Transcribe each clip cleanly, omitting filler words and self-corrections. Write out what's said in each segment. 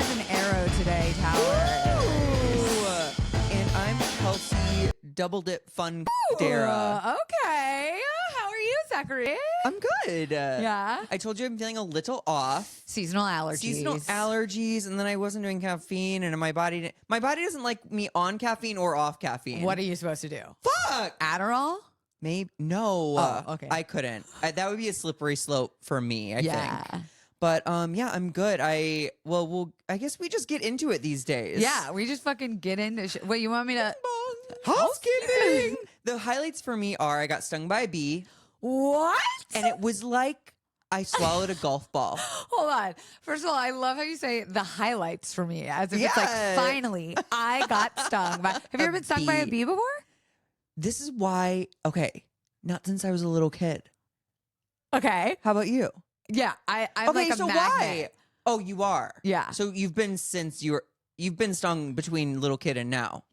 as an arrow today, Tower. And I'm Kelsey, double dip fun darragh. Okay. How are you, Zachary? I'm good. Yeah. I told you I'm feeling a little off. Seasonal allergies. And then I wasn't doing caffeine, and my body doesn't like me on caffeine or off caffeine. What are you supposed to do? Fuck? Adderall? Maybe no. Oh, okay. I couldn't. That would be a slippery slope for me, I think. But yeah, I'm good. I guess we just get into it these days. Yeah, we just fucking get into Wait, you want me to housekeeping? The highlights for me are I got stung by a bee. What? And it was like I swallowed a golf ball. Hold on. First of all, I love how you say the highlights for me, as if it's like, finally, I got stung by. Have you ever been stung by a bee before? This is why. Okay, not since I was a little kid. Okay. How about you? Yeah, I'm like a magnet. Why? Oh, you are. Yeah. So you've been you've been stung between little kid and now.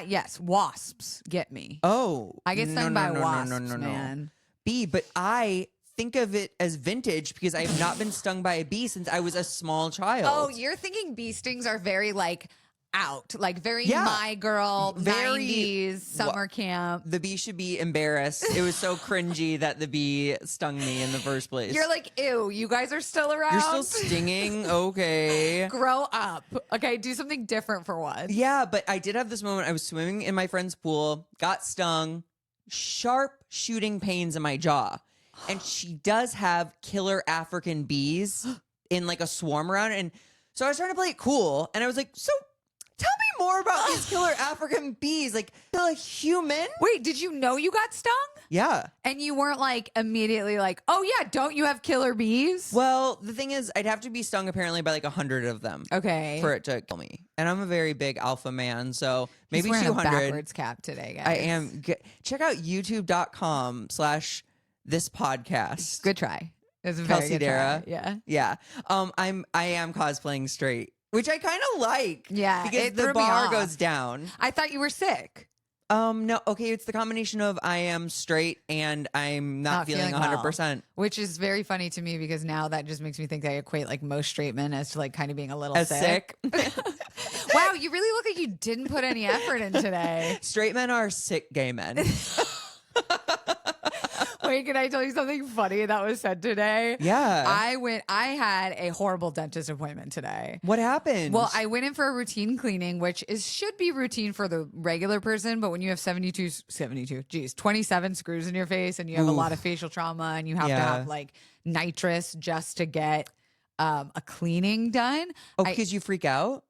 Yes, wasps get me. Oh, I get stung by wasps, man. Bee, but I think of it as vintage because I have not been stung by a bee since I was a small child. Oh, you're thinking bee stings are very like out, like very my girl, very 90s summer camp. The bee should be embarrassed. It was so cringy that the bee stung me in the first place. You're like, ew, you guys are still around? You're still stinging? Okay. Grow up. Okay, do something different for once. Yeah, but I did have this moment. I was swimming in my friend's pool, got stung, sharp shooting pains in my jaw. And she does have killer African bees in like a swarm around. And so I was trying to play it cool. And I was like, so tell me more about these killer African bees. Like, the human? Wait, did you know you got stung? Yeah. And you weren't like immediately like, oh yeah, don't you have killer bees? Well, the thing is, I'd have to be stung apparently by like 100 of them. Okay. For it to kill me. And I'm a very big alpha man, so maybe He's 200. A backwards cap today, guys. I am. Check out youtube.com/this podcast. Good try. It's a very Kelsey good darragh. try. Yeah. Yeah. I am cosplaying straight, which I kind of like. Yeah. Because the bar goes down. I thought you were sick. No. Okay. It's the combination of I am straight and I'm not feeling 100%. Well, which is very funny to me because now that just makes me think I equate like most straight men as to like kind of being a little sick. Wow. You really look like you didn't put any effort in today. Straight men are sick gay men. Wait, can I tell you something funny that was said today? Yeah. I had a horrible dentist appointment today. What happened? Well, I went in for a routine cleaning, which should be routine for the regular person, but when you have 27 screws in your face and you have a lot of facial trauma and you have to have like nitrous just to get a cleaning done. Oh, because you freak out?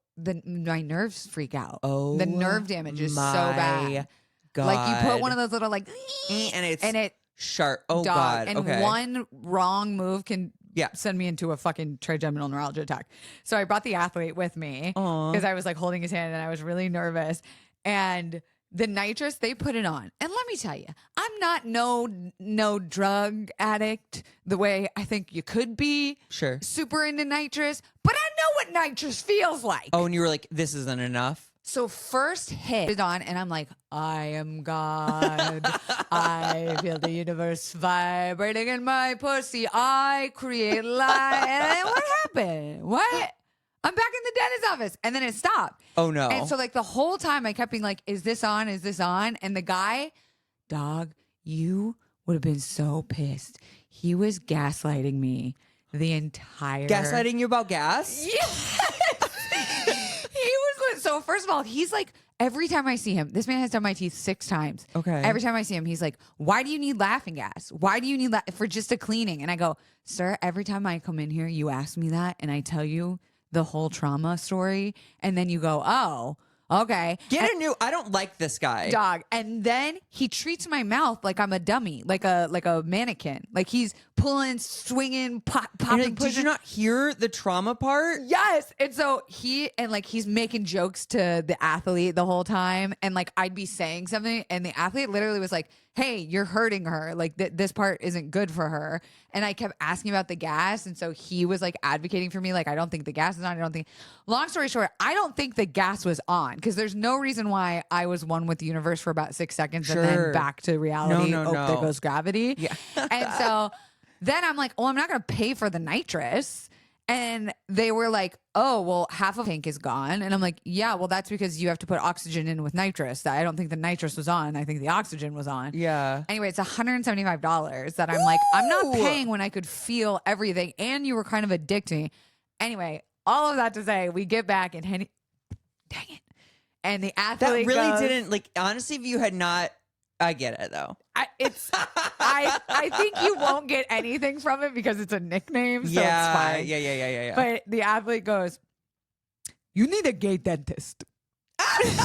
My nerves freak out. Oh, the nerve damage is so bad. God. Like you put one of those little like and it sharp. Oh dog, God. And okay. one wrong move can send me into a fucking trigeminal neuralgia attack. So I brought the athlete with me because I was like holding his hand and I was really nervous. And the nitrous, they put it on. And let me tell you, I'm not no drug addict the way I think you could be. Sure. Super into nitrous, but I know what nitrous feels like. Oh, and you were like, this isn't enough? So first hit it on, and I'm like, I am God. I feel the universe vibrating in my pussy. I create light. And then what happened? What? I'm back in the dentist's office. And then it stopped. Oh, no. And so like the whole time I kept being like, is this on? Is this on? And the guy, dog, you would have been so pissed. He was gaslighting me the entire... Gaslighting you about gas? Yes. So first of all, he's like, every time I see him, this man has done my teeth 6 times. Okay. Every time I see him, he's like, why do you need laughing gas? Why do you need for just a cleaning? And I go, sir, every time I come in here, you ask me that and I tell you the whole trauma story. And then you go, oh, okay. I don't like this guy. Dog. And then he treats my mouth like I'm a dummy, like a mannequin. Like he's pulling, swinging, popping. Like, did you not hear the trauma part? Yes. And so he's making jokes to the athlete the whole time. And like I'd be saying something and the athlete literally was like, hey, you're hurting her. Like this part isn't good for her. And I kept asking about the gas. And so he was like advocating for me. Like, I don't think the gas is on. Long story short, I don't think the gas was on because there's no reason why I was one with the universe for about 6 seconds and then back to reality. No. There goes gravity. Yeah. And so then I'm like, oh, I'm not going to pay for the nitrous. And they were like, oh, well, half of the tank is gone. And I'm like, yeah, well, that's because you have to put oxygen in with nitrous. I don't think the nitrous was on. I think the oxygen was on. Yeah. Anyway, it's $175 that I'm like, I'm not Ooh. paying when I could feel everything. And you were kind of addicting. Anyway, all of that to say, we get back and dang it. And the That athlete really goes, didn't, like, honestly, if you had not, I get it, though. I think you won't get anything from it because it's a nickname, so it's fine. Yeah. But the athlete goes, you need a gay dentist. And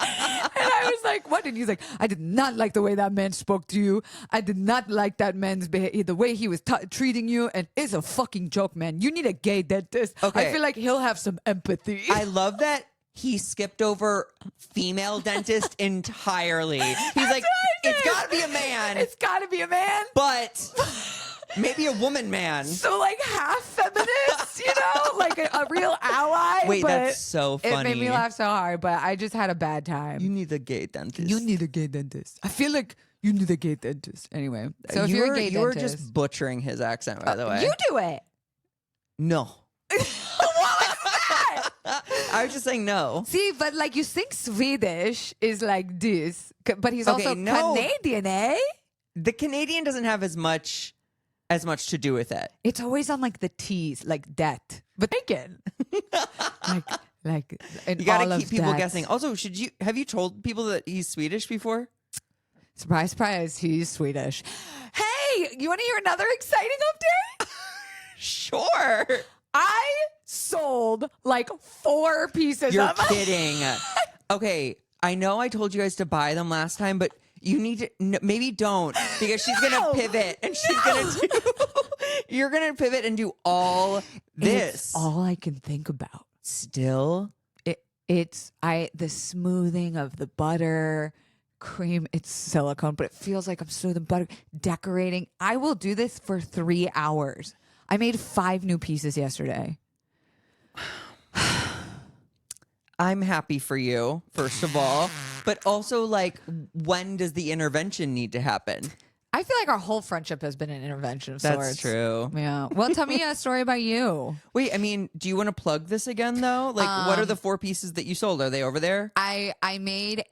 I was like, what? And he's like, I did not like the way that man spoke to you. I did not like that man's behavior, the way he was treating you. And it's a fucking joke, man. You need a gay dentist. Okay. I feel like he'll have some empathy. I love that he skipped over female dentist entirely. He's like, it's got to be a man. It's got to be a man. But maybe a woman man. So like half feminist, like a real ally. Wait, but that's so funny. It made me laugh so hard, but I just had a bad time. You need a gay dentist. You need a gay dentist. I feel like you need a gay dentist. Anyway, so if you're a gay you're dentist, just butchering his accent, by the way. you do it. No. What was that? I was just saying no. See, but like you think Swedish is like this, but he's also no. Canadian, eh? The Canadian doesn't have as much to do with it. It's always on like the T's, like debt, but taken. like You gotta keep people guessing. Also, have you told people that he's Swedish before? Surprise, surprise, he's Swedish. Hey, you want to hear another exciting update? Sure. I sold like 4 pieces You're of them. kidding. Okay, I know I told you guys to buy them last time, but you need to maybe don't, because she's gonna pivot and she's gonna do. You're gonna pivot and do all this. It's all I can think about. Still, it's the smoothing of the butter. Cream, it's silicone, but it feels like I'm smoothing butter, decorating. I will do this for 3 hours. I made 5 new pieces yesterday. I'm happy for you, first of all, but also, like, when does the intervention need to happen? I feel like our whole friendship has been an intervention of sorts. That's true. Yeah. Well, tell me a story about you. Wait, I mean, do you want to plug this again, though? Like, what are the 4 pieces that you sold? Are they over there? I made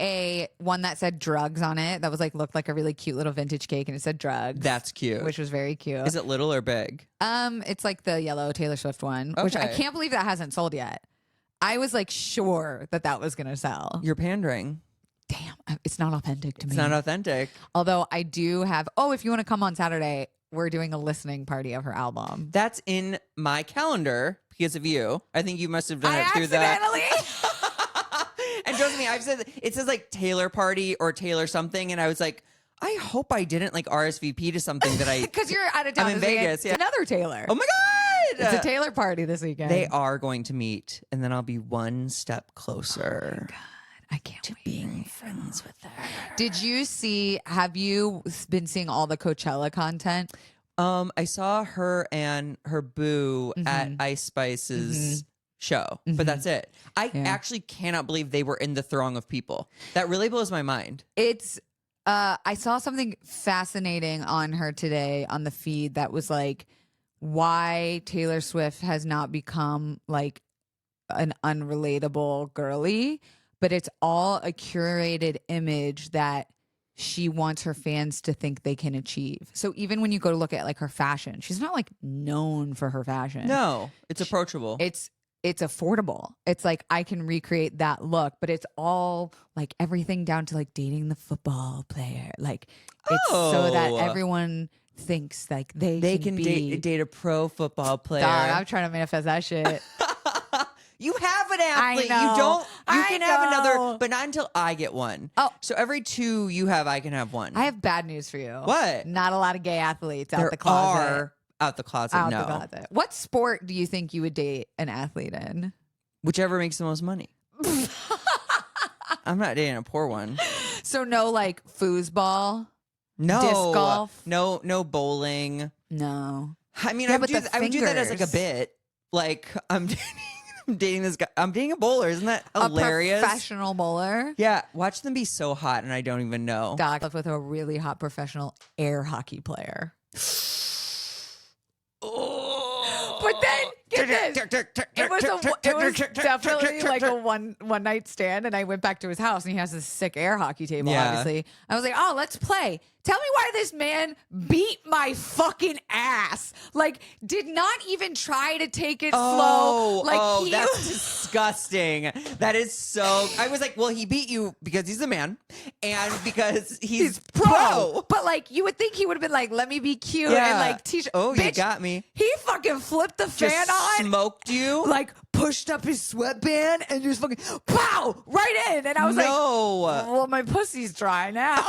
one that said drugs on it. That was like looked like a really cute little vintage cake, and it said drugs. That's cute. Which was very cute. Is it little or big? It's like the yellow Taylor Swift one, which I Okay. can't believe that hasn't sold yet. I was like sure that was gonna sell. You're pandering. Damn, it's not authentic to me. It's not authentic. Although I do have. Oh, if you want to come on Saturday, we're doing a listening party of her album. That's in my calendar because of you. I think you must have done it through accidentally. And trust me, I've said it says like Taylor party or Taylor something, and I was like, I hope I didn't like RSVP to something that I Because you're out of town. I'm in this weekend. Vegas. Yeah. It's another Taylor. Oh my god! It's a Taylor party this weekend. They are going to meet, and then I'll be one step closer. Oh my God. I can't wait. Being friends with her. Have you been seeing all the Coachella content? I saw her and her boo at Ice Spice's show, but that's it. I actually cannot believe they were in the throng of people. That really blows my mind. I saw something fascinating on her today on the feed that was like why Taylor Swift has not become like an unrelatable girly, but it's all a curated image that she wants her fans to think they can achieve. So even when you go to look at like her fashion, she's not like known for her fashion. No, it's approachable. It's affordable. It's like I can recreate that look, but it's all like everything down to like dating the football player. Like it's so that everyone thinks like they can date a pro football player. Dog, I'm trying to manifest that shit. You have an athlete. I know. You don't. You I can have know. another, but not until I get one. Oh. So every 2 you have, I can have one. I have bad news for you. What? Not a lot of gay athletes There out the closet. are out the closet. Out no. the closet. What sport do you think you would date an athlete in? Whichever makes the most money. I'm not dating a poor one. So no like foosball? No. Disc golf? No bowling. No. I mean, Yeah, I would but do the that as like a fingers. bit. Like I'm dating this guy. I'm dating a bowler. Isn't that hilarious? A professional bowler? Yeah. Watch them be so hot, and I don't even know. Doc lived with a really hot professional air hockey player. Oh. But then get this. It was definitely like a one night stand, and I went back to his house, and he has this sick air hockey table. Yeah. Obviously, I was like, "Oh, let's play." Tell me why this man beat my fucking ass. Like, did not even try to take it slow. Like, that's disgusting. That is so. I was like, well, he beat you because he's a man and because he's pro. But like, you would think he would have been like, "Let me be cute," Yeah. and like, teach. Oh, you Bitch, got me. He fucking flipped the fan Just on. smoked you. Like, pushed up his sweatband and just fucking pow right in. And I was like, well, my pussy's dry now.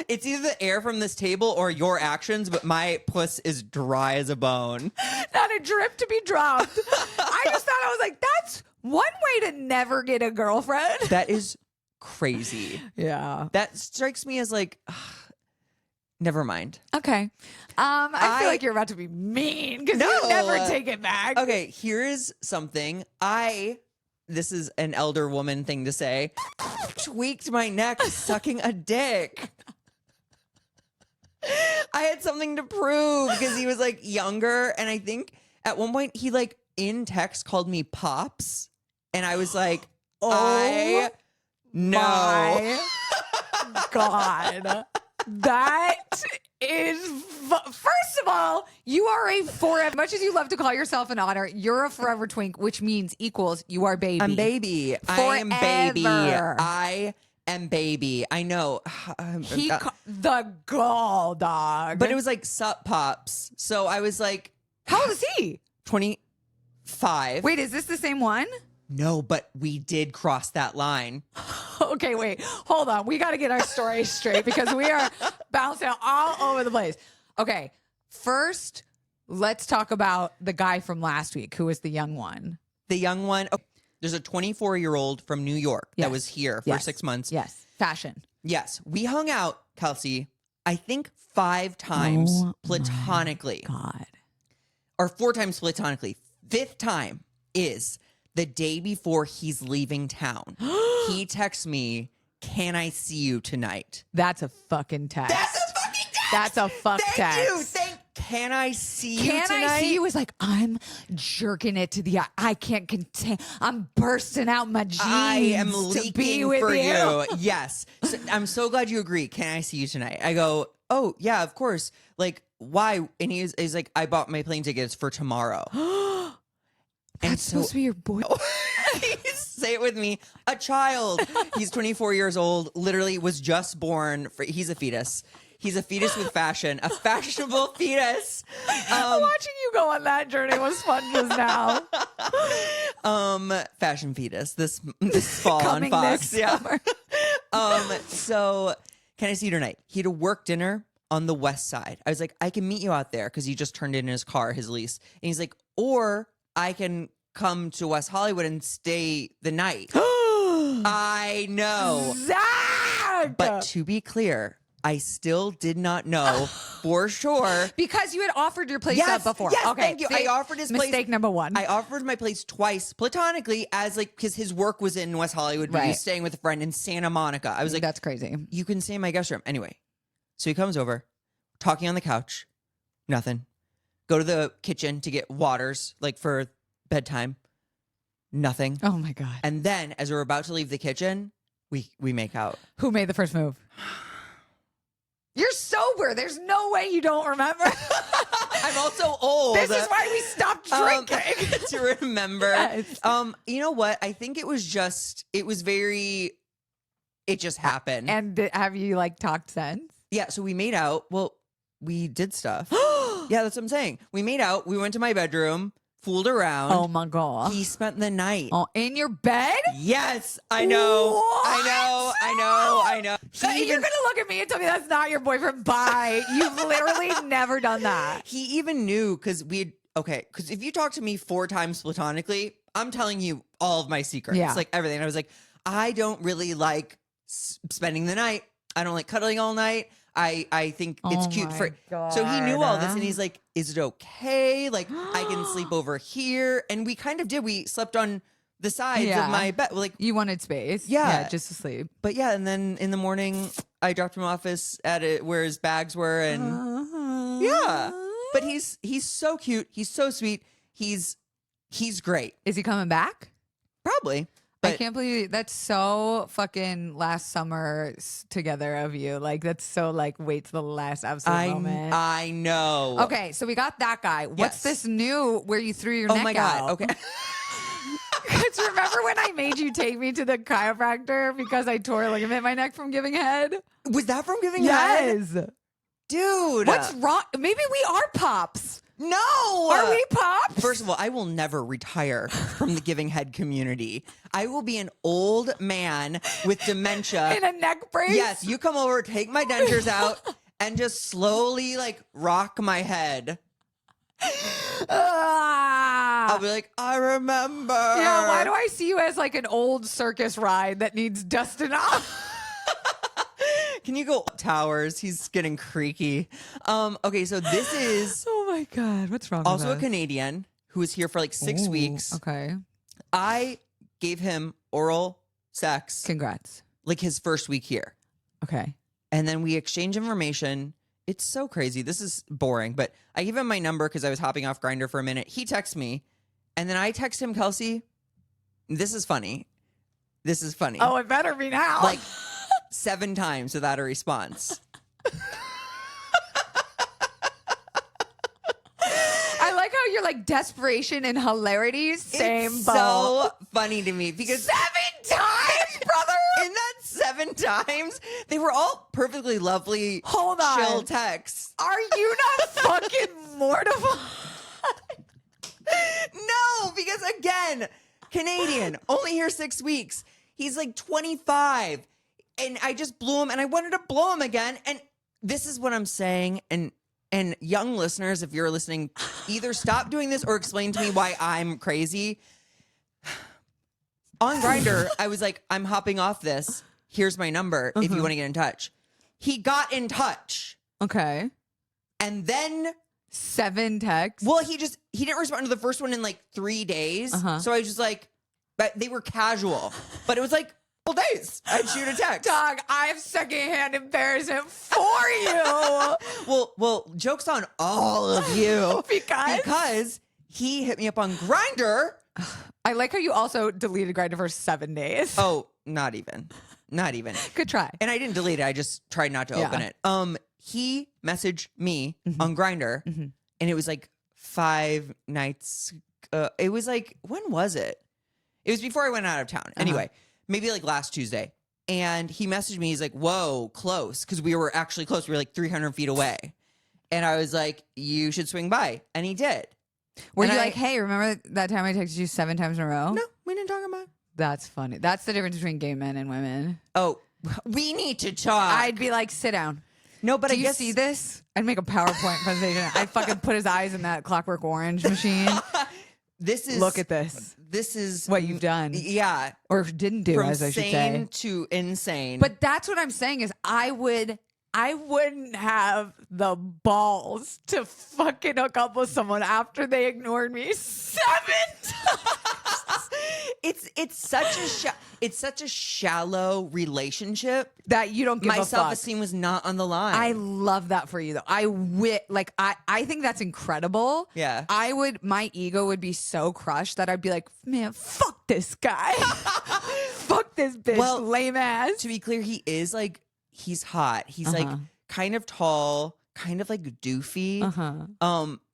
It's either the air from this table or your actions, but my puss is dry as a bone. Not a drip to be dropped. I just thought, I was like, that's one way to never get a girlfriend. That is crazy. Yeah. That strikes me as like, never mind. Okay. I feel like you're about to be mean because you never take it back. Okay, here's something. This is an elder woman thing to say. Tweaked my neck sucking a dick. I had something to prove because he was like younger, and I think at one point he like in text called me Pops, and I was like, My God. That is, first of all, you are a forever, much as you love to call yourself an otter, you're a forever twink, which means equals you are baby. I'm baby. I am baby. I am baby. I know. The gall dog. But it was like sup pops. So I was like, how old is he? 25. Wait, is this the same one? No, but we did cross that line. Okay, wait, hold on. We got to get our story straight because we are bouncing all over the place. Okay, first, let's talk about the guy from last week who was the young one. The young one. Oh, there's a 24-year-old from New York that was here for 6 months. Yes, fashion. Yes, we hung out, Kelsey, I think 5 times platonically. God. Or 4 times platonically. 5th time is the day before he's leaving town. He texts me, "Can I see you tonight?" That's a fucking text. That's a fucking text. That's a fuck text. Thank you. Can I see you Can tonight? I see you? Is like, I'm jerking it to the eye. I can't contain. I'm bursting out my jeans. I am to leaking be with for you. you. Yes. So, I'm so glad you agree. Can I see you tonight? I go, oh, yeah, of course. Like, why? And he's like, I bought my plane tickets for tomorrow. That's supposed to be your boy. Say it with me. A child. He's 24 years old. Literally was just born. He's a fetus. He's a fetus with fashion. A fashionable fetus. Watching you go on that journey was fun just now. Fashion fetus. This fall Coming on Fox. this summer. So can I see you tonight? He had a work dinner on the west side. I was like, I can meet you out there because he just turned in his car, his lease. And he's like, or I can come to West Hollywood and stay the night. I know. Zach! But to be clear, I still did not know for sure. Because you had offered your place up before. Yes, okay, thank you. see, I offered his place. Mistake number one. I offered my place twice platonically as like, because his work was in West Hollywood, but he was staying with a friend in Santa Monica. I was like, that's crazy. You can stay in my guest room. Anyway, so he comes over, talking on the couch, nothing. Go to the kitchen to get waters, like for bedtime, nothing. Oh my God. And then as we're about to leave the kitchen, we make out. Who made the first move? You're sober. There's no way you don't remember. I'm also old. This is why we stopped drinking. To remember. Yes. You know what? I think it was just happened. And have you like talked since? Yeah, so we made out. Well, we did stuff. Yeah, that's what I'm saying. We made out. We went to my bedroom, fooled around. Oh my God. He spent the night. Oh, in your bed? Yes, I know. What? I know. You're going to look at me and tell me that's not your boyfriend. Bye. You've literally never done that. He even knew because because if you talk to me 4 times platonically, I'm telling you all of my secrets, like everything. I was like, I don't really like spending the night. I don't like cuddling all night. I think it's cute for. God. So he knew all this, and he's like, "Is it okay? Like I can sleep over here." And we kind of did. We slept on the sides of my bed. Like you wanted space, just to sleep. But yeah, and then in the morning, I dropped him off at where his bags were, and yeah. But he's so cute. He's so sweet. He's great. Is he coming back? Probably. I But can't believe that's so fucking last summer together of you. Like that's so like wait to the last absolute moment. I know. Okay, so we got that guy. What's Yes. this new where you threw your Oh neck my God. out? Okay. Because remember when I made you take me to the chiropractor because I tore a ligament in my neck from giving head? Was that from giving head? Yes. Dude. What's wrong? Maybe we are pops. No. Are we pops? First of all, I will never retire from the giving head community. I will be an old man with dementia. In a neck brace? Yes, you come over, take my dentures out, and just slowly like rock my head. I'll be like, I remember. Yeah, why do I see you as like an old circus ride that needs dusting off? Can you go up towers? He's getting creaky. Okay, so this is Oh my God, what's wrong also a with us? Canadian who was here for like 6 weeks. Okay. I gave him oral sex Congrats. like his first week here. Okay. And then we exchange information. It's so crazy. This is boring, but I gave him my number because I was hopping off Grindr for a minute. He texts me, and then I text him, Kelsey. This is funny. This is funny. Oh, it better be now. Like 7 times without a response. I like how you're like desperation and hilarity, same It's boat. so funny to me because 7 times, brother. in that 7 times, they were all perfectly lovely, Hold on. chill texts. Are you not fucking mortified? No, because again, Canadian, only here 6 weeks. He's like 25. And I just blew him and I wanted to blow him again. And this is what I'm saying. And young listeners, if you're listening, either stop doing this or explain to me why I'm crazy. On Grindr, I was like, I'm hopping off this. Here's my number if you want to get in touch. He got in touch. Okay. And then 7 texts. well, he didn't respond to the first one in like 3 days. So I was just like, but they were casual. But it was like, well, days. I'd shoot a text. Dog, I have secondhand embarrassment for you. Well, joke's on all of you. Because he hit me up on Grindr. I like how you also deleted Grindr for 7 days. Oh, not even. Good try. And I didn't delete it. I just tried not to open it. He messaged me on Grindr, and it was like 5 nights. It was like, when was it? It was before I went out of town. Anyway, maybe like last Tuesday. And he messaged me. He's like, whoa, close. Because we were actually close. We were like 300 feet away. And I was like, you should swing by. And he did. Were And you I- like, hey, remember that time I texted you 7 times in a row? No, we didn't talk about it. That's funny. That's the difference between gay men and women. Oh, we need to talk. I'd be like, sit down. No, but Do I you guess see this? I'd make a PowerPoint presentation. I'd fucking put his eyes in that Clockwork Orange machine. this is Look at this. This is What you've done. Yeah, Or didn't do, from as I should sane say. to insane. But that's what I'm saying is I wouldn't have the balls to fucking hook up with someone after they ignored me 7 times. it's such a shallow relationship. That you don't give My a fuck. self-esteem was not on the line. I love that for you though. I think that's incredible. Yeah. My ego would be so crushed that I'd be like, man, fuck this guy. Fuck this bitch, Well, lame ass. to be clear, he's hot. He's like kind of tall, kind of like doofy,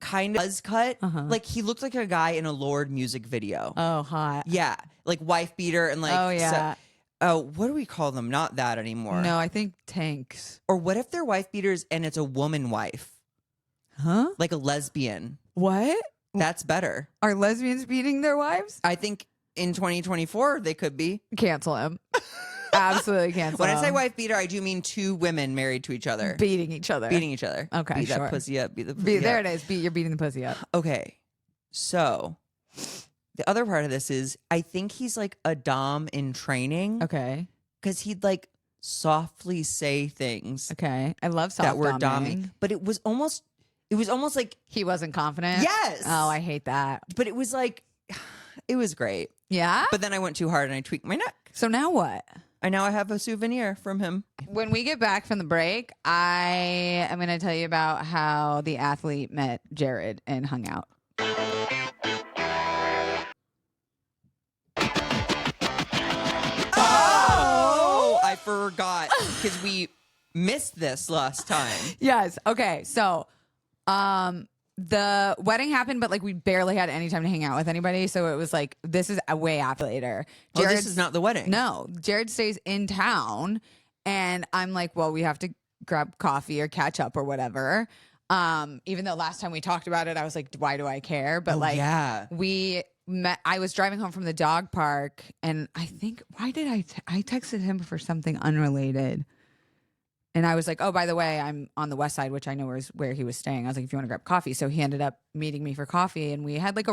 kind of buzz cut. Like he looked like a guy in a Lorde music video. Oh, hot. Yeah, like wife beater and like. Oh, yeah. What do we call them? Not that anymore. No, I think tanks. Or what if they're wife beaters and it's a woman wife, Huh? like a lesbian? What? That's better. Are lesbians beating their wives? I think in 2024 they could be. Cancel him. Absolutely cancel When I say him. wife beater, I do mean 2 women married to each other, Beating each other. beating each other. Okay, beat sure. that pussy up. Beat the Be- pussy there up. it is. You're beating the pussy up. Okay, so the other part of this is I think he's like a dom in training Okay. because he'd like softly say things Okay. I love soft that were doming. dommy, but it was almost like He wasn't confident. yes. Oh, I hate that. But it was like it was great. Yeah. But then I went too hard and I tweaked my neck. So now what? I now have a souvenir from him. When we get back from the break, I am going to tell you about how the athlete met Jared and hung out. Oh, I forgot because we missed this last time. Yes. Okay. So, the wedding happened, but like we barely had any time to hang out with anybody. So it was like, this is way after later. Oh, this is not the wedding. No, Jared stays in town. And I'm like, well, we have to grab coffee or catch up or whatever. Even though last time we talked about it, I was like, why do I care? But we met, I was driving home from the dog park and I think, why did I texted him for something unrelated. And I was like, oh, by the way, I'm on the west side, which I know is where he was staying. I was like, if you want to grab coffee. So he ended up meeting me for coffee. And we had like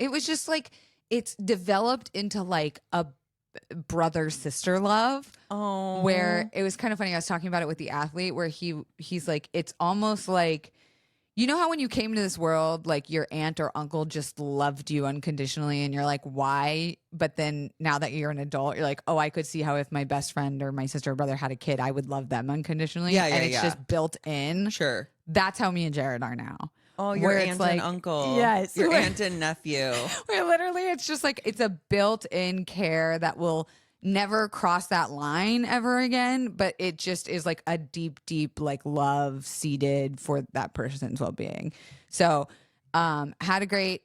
it was just like, it's developed into like a brother sister love. Oh, where it was kind of funny. I was talking about it with the athlete where he's like, it's almost like, you know how when you came to this world, like your aunt or uncle just loved you unconditionally and you're like, why? But then now that you're an adult, you're like, oh, I could see how if my best friend or my sister or brother had a kid, I would love them unconditionally. Yeah, and it's just built in. Sure. That's how me and Jared are now. Oh, your where aunt it's like, and uncle. Yes. Your aunt and nephew. Where literally it's just like, it's a built-in care that will never cross that line ever again, but it just is like a deep like love seeded for that person's well-being. So had a great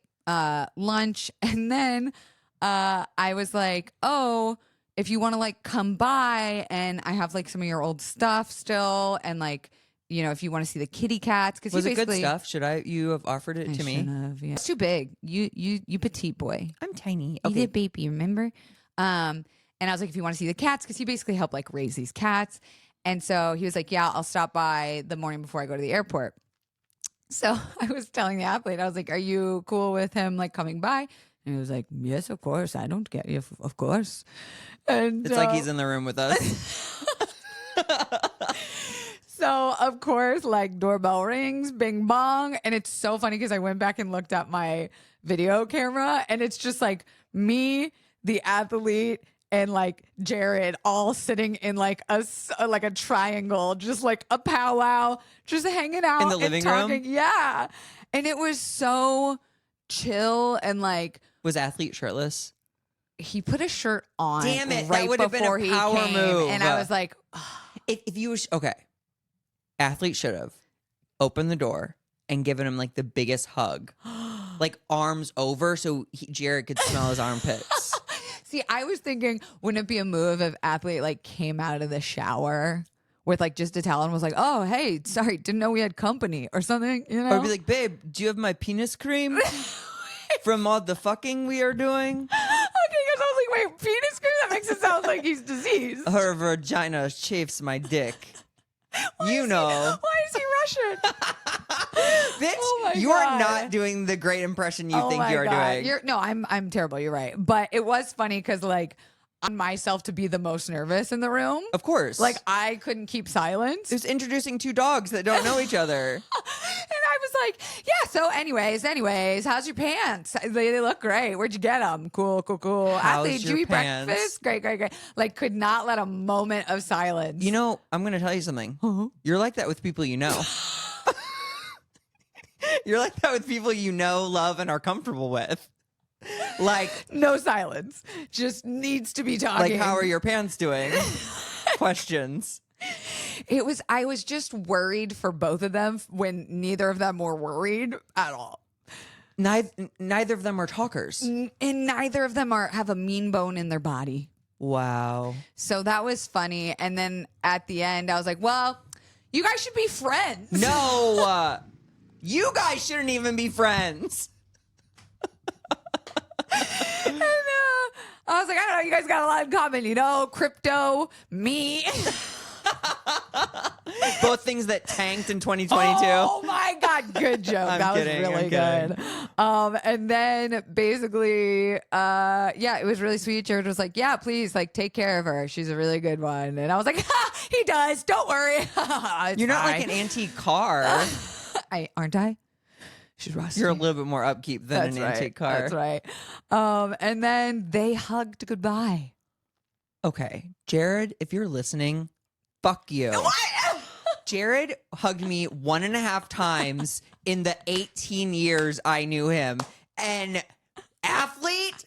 lunch, and then I was like, oh, if you want to like come by, and I have like some of your old stuff still, and like, you know, if you want to see the kitty cats, because was it good stuff? You have offered it to me? Yeah. It's too big. You petite boy. I'm tiny. You Okay, did baby, remember? And I was like, if you want to see the cats, because he basically helped like raise these cats. And so he was like, yeah, I'll stop by the morning before I go to the airport. So I was telling the athlete, I was like, are you cool with him like coming by? And he was like, yes, of course. I don't get you. Of course. And it's like he's in the room with us. So, of course, like doorbell rings, bing bong. And it's so funny because I went back and looked at my video camera and it's just like me, the athlete, and like Jared all sitting in like a triangle, just like a powwow, just hanging out in the living room. Yeah. And it was so chill and like. Was athlete shirtless? He put a shirt on. Damn it. Right that would have been a power move. And I was like, if you was okay. Athlete should have opened the door and given him like the biggest hug, like arms over so Jared could smell his armpits. See, I was thinking, wouldn't it be a move if athlete like came out of the shower with like just a towel and was like, oh, hey, sorry, didn't know we had company or something, you know? Or be like, babe, do you have my penis cream from all the fucking we are doing? Okay, because I was like, wait, penis cream? That makes it sound like he's diseased. Her vagina chafes my dick. Why is he Russian? Bitch, Oh you are not doing the great impression you think you are doing. I'm terrible. You're right. But it was funny because like on myself to be the most nervous in the room. Of course. Like I couldn't keep silence. It was introducing two dogs that don't know each other. And I was like, yeah, so anyways, how's your pants? They look great. Where'd you get them? Cool. How's Athlete, did your you eat pants? breakfast? Great. Like could not let a moment of silence. You know, I'm going to tell you something. You're like that with people you know. You're like that with people you know, love, and are comfortable with. Like no silence. Just needs to be talking. Like, how are your pants doing? Questions. I was just worried for both of them when neither of them were worried at all. Neither of them are talkers. And neither of them have a mean bone in their body. Wow. So that was funny. And then at the end, I was like, well, you guys should be friends. No. You guys shouldn't even be friends. And, I was like, I don't know, you guys got a lot in common, you know, crypto, me. Both things that tanked in 2022. Oh my God, good joke. That was really good. And then basically, it was really sweet. Jared was like, yeah, please, like, take care of her. She's a really good one. And I was like, he does. Don't worry. You're not like an antique car. Aren't I? She's rusty. You're a little bit more upkeep than an antique car. That's right. And then they hugged goodbye. Okay, Jared, if you're listening, fuck you. Jared hugged me 1.5 times in the 18 years I knew him. And athlete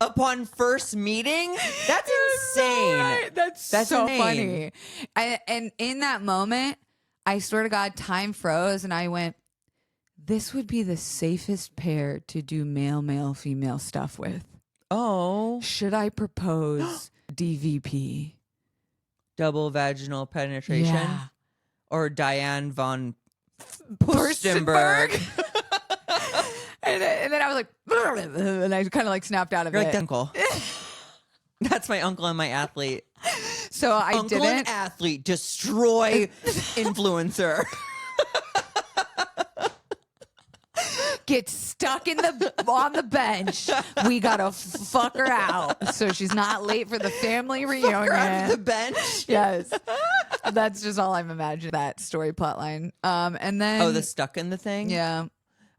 upon first meeting? That's insane. Right. That's so funny. And in that moment, I swear to God, time froze and I went, this would be the safest pair to do male, female stuff with. Oh. Should I propose DVP? Double vaginal penetration? Yeah. Or Diane von Furstenberg? Furstenberg? and then I was like, and I kind of like snapped out of You're it. like the uncle. That's my uncle and my athlete. So I Uncle didn't. and athlete destroy influencer. Get stuck on the bench. We gotta fuck her out so she's not late for the family reunion. Fuck her out of the bench. Yes, that's just all I'm imagining that story plotline. And then The stuck in the thing. yeah.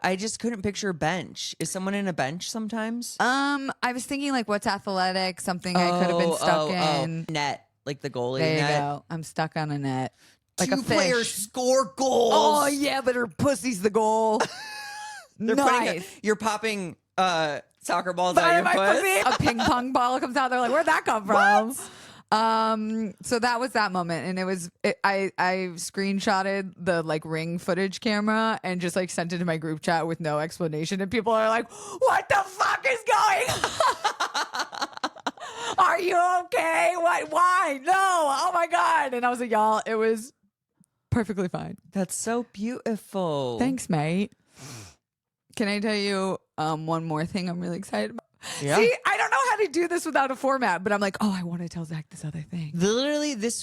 I just couldn't picture bench. Is someone in a bench sometimes? I was thinking like what's athletic, something I could have been stuck in. Net, like the goalie There you net. go. I'm stuck on a net. Like a Two players fish. score goals. Oh yeah, but her pussy's the goal. They're nice. you're popping soccer balls Out out of of your my pussy. pussy. A ping pong ball comes out. They're like, where'd that come from? So that was that moment, and I screenshotted the like Ring footage camera and just like sent it to my group chat with no explanation, and people are like, "What the fuck is going on? Are you okay? What? Why? No! Oh my god!" And I was like, "Y'all, it was perfectly fine. That's so beautiful. Thanks, mate." Can I tell you one more thing I'm really excited about? Yeah. See, I don't know how to do this without a format, but I'm like, oh, I want to tell Zach this other thing. Literally, this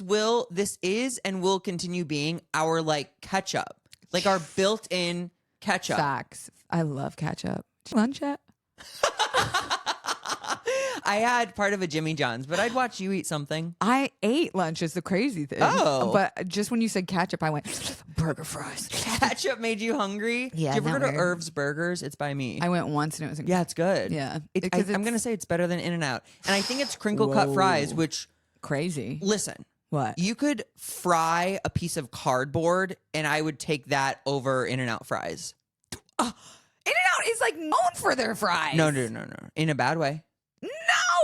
is and will continue being our like catch up, like our built-in catch up. Facts. I love ketchup. Lunch yet? I had part of a Jimmy John's, but I'd watch you eat something. I ate lunch is the crazy thing. Oh. But just when you said ketchup, I went, burger fries. Ketchup made you hungry? Yeah, Did you ever isn't go that to weird? Irv's Burgers? It's by me. I went once and it was Yeah, it's good. Yeah. I'm Because going to say it's better than In-N-Out. And I think it's crinkle cut Whoa. fries, which, crazy. listen, What? you could fry a piece of cardboard and I would take that over In-N-Out fries. In-N-Out is like known for their fries. No. In a bad way. No.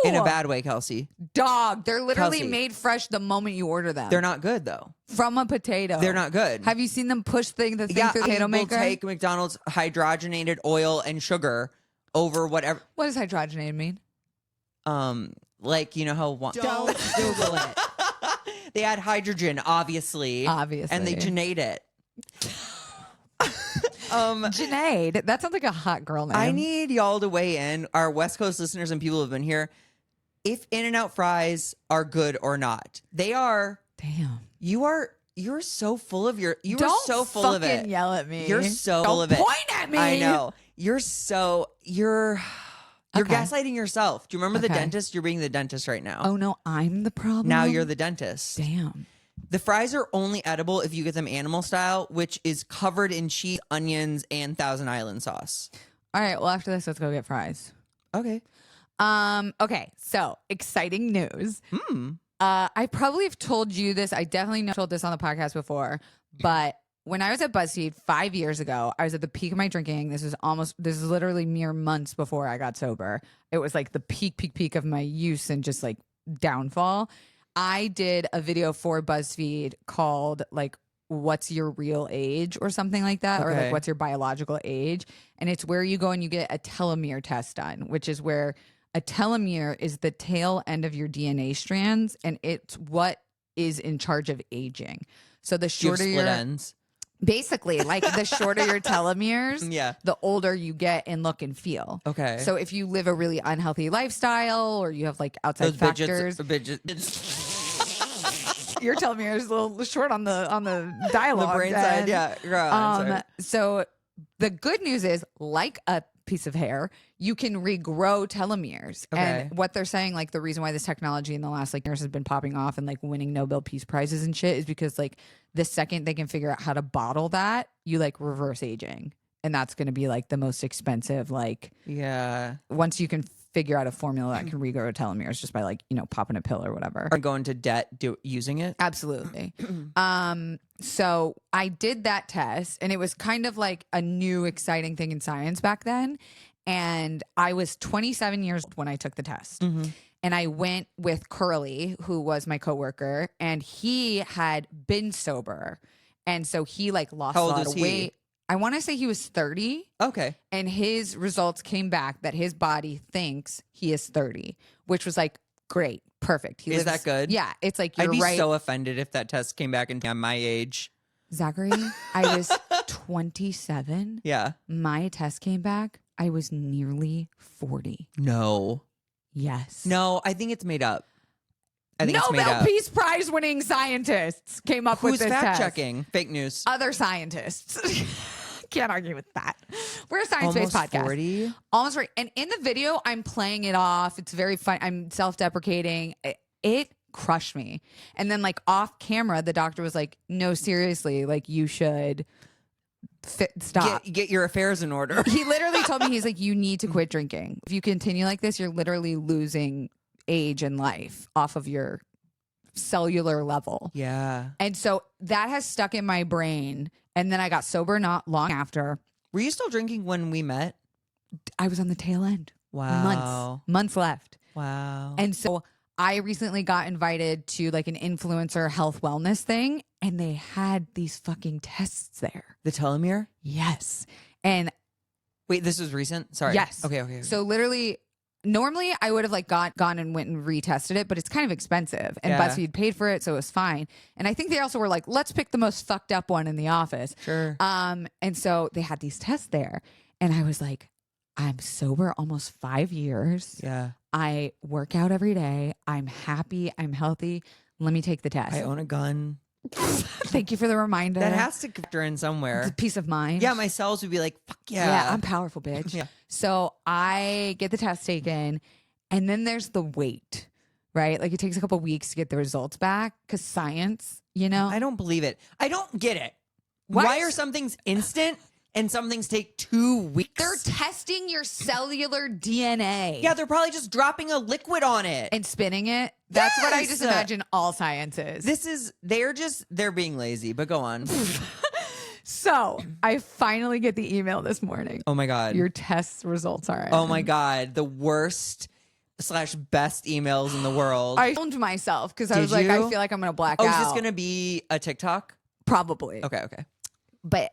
In a bad way, Kelsey. Dog. They're literally Kelsey. made fresh the moment you order them. They're not good, though. From a potato. They're not good. Have you seen them push the thing yeah, through the potato will maker? take McDonald's hydrogenated oil and sugar over whatever. What does hydrogenated mean? Like, you know how Don't Google it. they add hydrogen, obviously. Obviously. And they genate it. Janaid. That sounds like a hot girl name. I need y'all to weigh in, our West Coast listeners and people who have been here, if In-N-Out fries are good or not. They are. Damn. You're so full of your. You are Don't so full of it. fucking yell at me. You're so Don't full of it. point at me. I know. You're Okay. gaslighting yourself. Do you remember the Okay. dentist? You're being the dentist right now. Oh no, I'm the problem. Now you're the dentist. Damn. The fries are only edible if you get them animal style, which is covered in cheese, onions, and Thousand Island sauce. All right. Well, after this, let's go get fries. Okay. Okay. So exciting news. I probably have told you this. I definitely told this on the podcast before, but when I was at BuzzFeed 5 years ago, I was at the peak of my drinking. This is literally mere months before I got sober. It was like the peak of my use and just like downfall. I did a video for BuzzFeed called like, what's your real age or something like that, or Okay. like what's your biological age. And it's where you go and you get a telomere test done, which is where a telomere is the tail end of your DNA strands, and it's what is in charge of aging. So the Do you have shorter split your ends. basically like the shorter your telomeres, Yeah. the older you get in look and feel. Okay. So if you live a really unhealthy lifestyle or you have like outside Those factors, your telomere is a little short on the the dialogue. brain end. side. Yeah. Girl, I'm sorry. So the good news is, like a piece of hair, you can regrow telomeres. Okay. And what they're saying, like the reason why this technology in the last like years has been popping off and like winning Nobel Peace Prizes and shit is because like the second they can figure out how to bottle that, you like reverse aging. And that's going to be like the most expensive, like Yeah. once you can figure out a formula that can regrow telomeres just by like, popping a pill or whatever. Are going to debt using it? Absolutely. So I did that test, and it was kind of like a new exciting thing in science back then. And I was 27 years old when I took the test. And I went with Curly, who was my coworker, and he had been sober. And so he like lost a lot of weight. I want to say he was 30. Okay. And his results came back that his body thinks he is 30, which was like, great, perfect. Is that good? Yeah. It's like, you're I'd be right. so offended if that test came back and I'm my age. Zachary, I was 27. Yeah. My test came back. I was nearly 40. No. Yes. No, I think it's made up. I think it's made Nobel up. Peace Prize winning scientists came up with Who's this fact test. checking? Fake news. Other scientists. Can't argue with that. We're a science-based Almost podcast. 40? Almost right. And in the video, I'm playing it off. It's very fun. I'm self-deprecating. It crushed me. And then like off camera, the doctor was like, no, seriously, like you should stop. Get your affairs in order. He literally told me, he's like, you need to quit drinking. If you continue like this, you're literally losing age and life off of your cellular level. Yeah. And so that has stuck in my brain. And then I got sober not long after. Were you still drinking when we met? I was on the tail end. Wow. Months left. Wow. And so I recently got invited to like an influencer health wellness thing, and they had these fucking tests there. The telomere? Yes. And wait, this was recent? Sorry. yes. Okay. So literally, normally I would have like gone and went and retested it, but it's kind of expensive, and Yeah. BuzzFeed paid for it, so it was fine. And I think they also were like, let's pick the most fucked up one in the office. Sure. And so they had these tests there, and I was like, I'm sober almost 5 years. Yeah. I work out every day. I'm happy. I'm healthy. Let me take the test. I own a gun. Thank you for the reminder. That has to factor in somewhere. It's peace of mind. Yeah, my cells would be like, fuck yeah. Yeah, I'm powerful, bitch. Yeah. So I get the test taken, and then there's the wait, right? Like it takes a couple weeks to get the results back because science, I don't believe it. I don't get it. What? Why are some things instant and some things take 2 weeks? They're testing your cellular DNA. Yeah, they're probably just dropping a liquid on it. And spinning it. That's what I Yes! just imagine all science is. They're being lazy, but go on. So I finally get the email this morning. Oh my God. Your test results are in. Oh my God. The worst / best emails in the world. I filmed myself because I Did was like, you? I feel like I'm going to black Oh, out. is this going to be a TikTok? Probably. Okay. But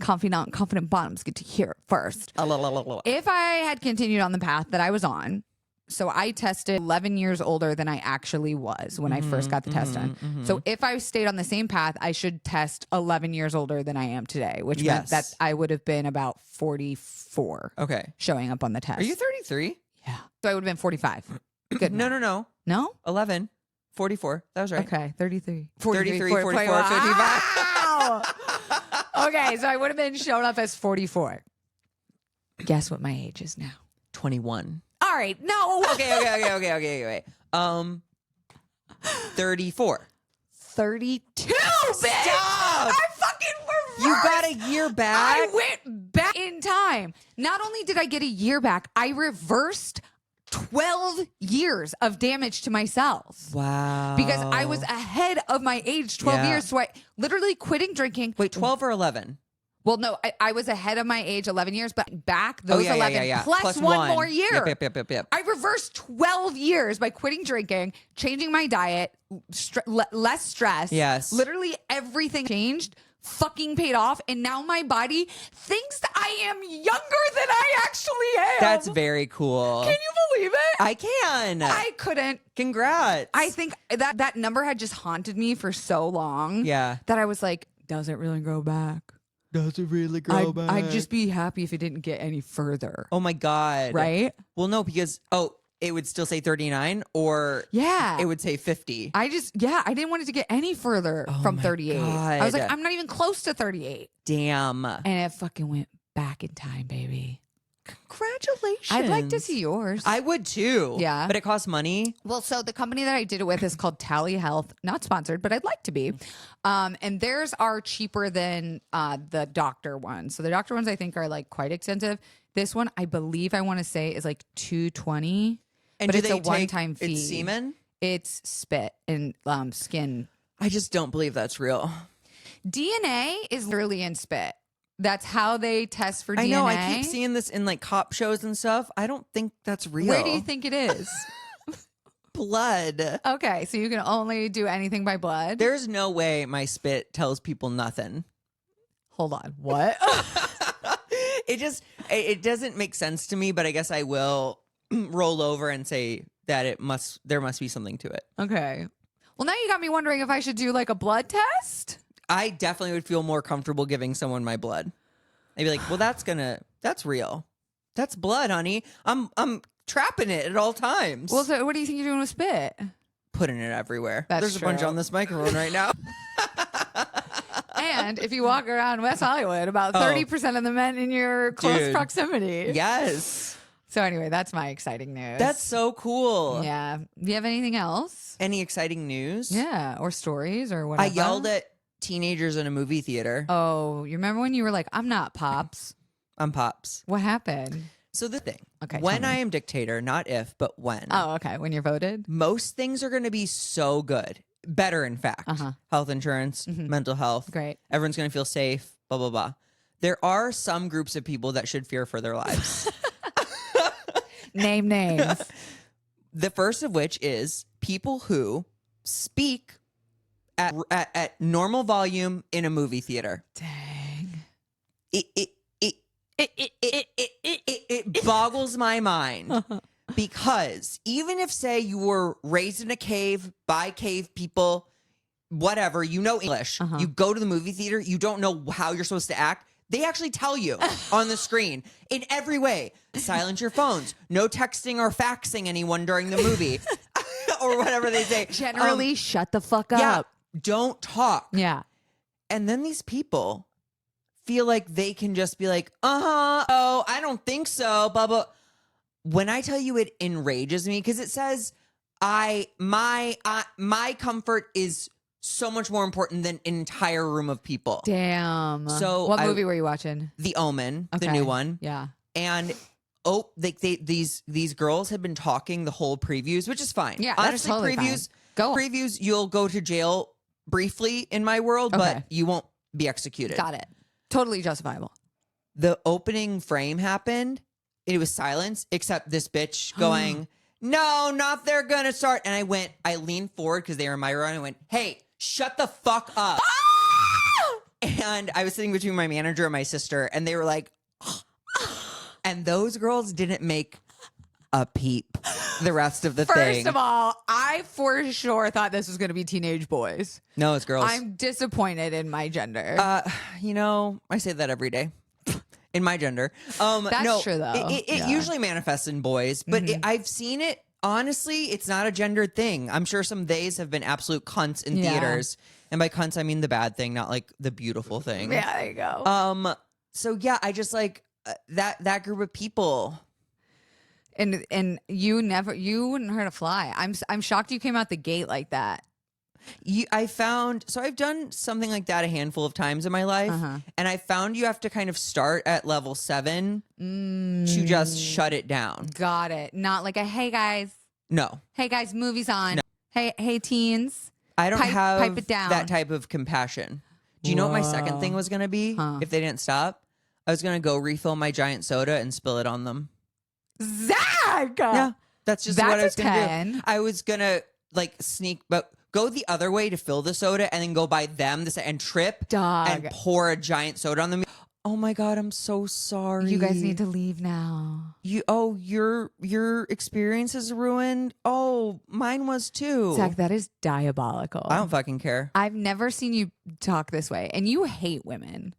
confident bottoms get to hear it first. Oh, If I had continued on the path that I was on, so I tested 11 years older than I actually was when I first got the test done. So if I stayed on the same path, I should test 11 years older than I am today, which meant that I would have been about 44 Okay. showing up on the test. Are you 33? Yeah. So I would have been 45. Good. No. No? 11. 44. That was right. Okay. 33. 33, 44, 55. Wow. Okay. So I would have been showing up as 44. Guess what my age is now? 21. All right. No. Okay. 34. 32, bitch. Stop! I fucking reversed. You got a year back? I went back in time. Not only did I get a year back, I reversed 12 years of damage to my cells. Wow. Because I was ahead of my age 12 Yeah. years. So I literally quitting drinking. Wait, 12 or 11? Well, no, I was ahead of my age 11 years, but back those 11 plus one more year. Yep. I reversed 12 years by quitting drinking, changing my diet, less stress. Yes. Literally everything changed, fucking paid off. And now my body thinks that I am younger than I actually am. That's very cool. Can you believe it? I can. I couldn't. Congrats. I think that number had just haunted me for so long. Yeah. That I was like, does it really grow back? Does it really I'd just be happy if it didn't get any further. Oh my God. Right? Well, no, because, it would still say 39 or Yeah. it would say 50. I didn't want it to get any further from my 38. I was like, God. I'm not even close to 38. Damn. And it fucking went back in time, baby. Congratulations. I'd like to see yours. I would too. Yeah. But it costs money. Well, so the company that I did it with is called Tally Health. Not sponsored, but I'd like to be. And theirs are cheaper than the doctor ones. So the doctor ones I think are like quite expensive. This one, I believe I want to say is like $220. And but do it's they a one-time fee. It's semen? It's spit and skin. I just don't believe that's real. DNA is literally in spit. That's how they test for DNA. I know. I keep seeing this in like cop shows and stuff. I don't think that's real. Where do you think it is? Blood. Okay, so you can only do anything by blood. There's no way my spit tells people nothing. Hold on. What? It doesn't make sense to me, but I guess I will roll over and say that there must be something to it. Okay. Well, now you got me wondering if I should do like a blood test. I definitely would feel more comfortable giving someone my blood. I'd be like, well, that's real. That's blood, honey. I'm trapping it at all times. Well, so what do you think you're doing with spit? Putting it everywhere. That's There's a bunch true. on this microphone right now. And if you walk around West Hollywood, about 30% of the men in your close proximity. Yes. So anyway, that's my exciting news. That's so cool. Yeah. Do you have anything else? Any exciting news? Yeah. Or stories or whatever. I yelled at teenagers in a movie theater. Oh, you remember when you were like, I'm not Pops? I'm Pops. What happened? So the thing, Okay, when tell me. I am dictator, not if, but when, Oh, okay. When you're voted? most things are going to be so good. Better, in fact. Health insurance, mental health. Great. Everyone's going to feel safe, blah, blah, blah. There are some groups of people that should fear for their lives. Name names. The first of which is people who speak at normal volume in a movie theater. Dang. It boggles my mind because even if, say, you were raised in a cave by cave people, whatever, you know English, you go to the movie theater, you don't know how you're supposed to act. They actually tell you on the screen in every way. Silence your phones. No texting or faxing anyone during the movie or whatever they say. Generally, shut the fuck Yeah, up. don't talk. Yeah. And then these people feel like they can just be like, oh, I don't think so, blah, blah. When I tell you it enrages me because it says my comfort is so much more important than an entire room of people. Damn. So what movie were you watching? The Omen, Okay. the new one. Yeah. And these girls had been talking the whole previews, which is fine. Yeah, that's honestly, totally fine. Go on. previews, you'll go to jail briefly in my world, Okay. but you won't be executed. Got it. Totally justifiable. The opening frame happened. It was silence, except this bitch going, no, not they're gonna start. And I leaned forward because they were in my row and I went, hey, shut the fuck up. And I was sitting between my manager and my sister and they were like, and those girls didn't make a peep the rest of the thing. First of all, I for sure thought this was going to be teenage boys. No, it's girls. I'm disappointed in my gender. I say that every day. In my gender. That's no, true, though. It usually manifests in boys, but I've seen it. Honestly, it's not a gendered thing. I'm sure some days have been absolute cunts in theaters. And by cunts, I mean the bad thing, not like the beautiful thing. Yeah, there you go. So yeah, I just like that group of people. And you wouldn't hurt a fly. I'm shocked you came out the gate like that. I've done something like that a handful of times in my life, and I found you have to kind of start at level 7 to just shut it down. Got it. Not like a hey guys, No, movies on. No. Hey teens. I don't have pipe it down. that type of compassion. Do you know what my second thing was going to be? If they didn't stop, I was going to go refill my giant soda and spill it on them. Zach. Yeah, that's just what I was a going to 10. do. I was going to like go the other way to fill the soda and then go by them and trip Dog. and pour a giant soda on them. Oh my God, I'm so sorry. You guys need to leave now. Your experience is ruined. Oh, mine was too. Zach, that is diabolical. I don't fucking care. I've never seen you talk this way, and you hate women.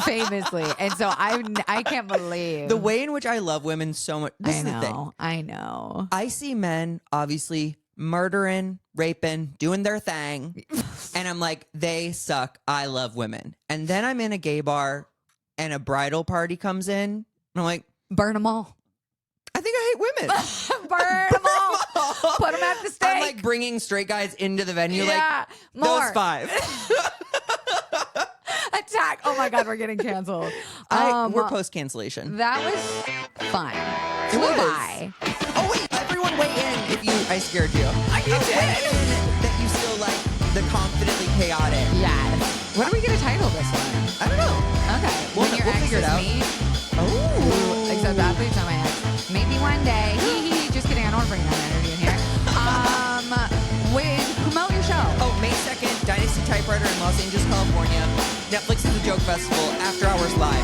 Famously. And so I can't believe The way in which I love women so much. This is the thing. I know. I see men obviously murdering, raping, doing their thing. And I'm like, they suck. I love women. And then I'm in a gay bar and a bridal party comes in. I'm like, Burn them all. I think I hate women. Burn them all. Put them at the stake. I'm like bringing straight guys into the venue. Yeah, like, more. those 5. Attack. Oh my God, we're getting canceled. We're post-cancellation. That was fun. It Flew was. by. Oh, wait. Everyone weigh in if I scared you. You did. Weigh in that you still like the confidently chaotic. Yes. What are we going to title this one? I don't know. Okay. We'll When your figure it exes out. meet. Oh. Except athletes on my ex. Maybe one day. Hee hee. Just kidding. I don't want to bring that energy in here. Promote your show. Oh, May 2nd, Dynasty Typewriter in Los Angeles, California. Netflix is the Joke Festival, After Hours Live.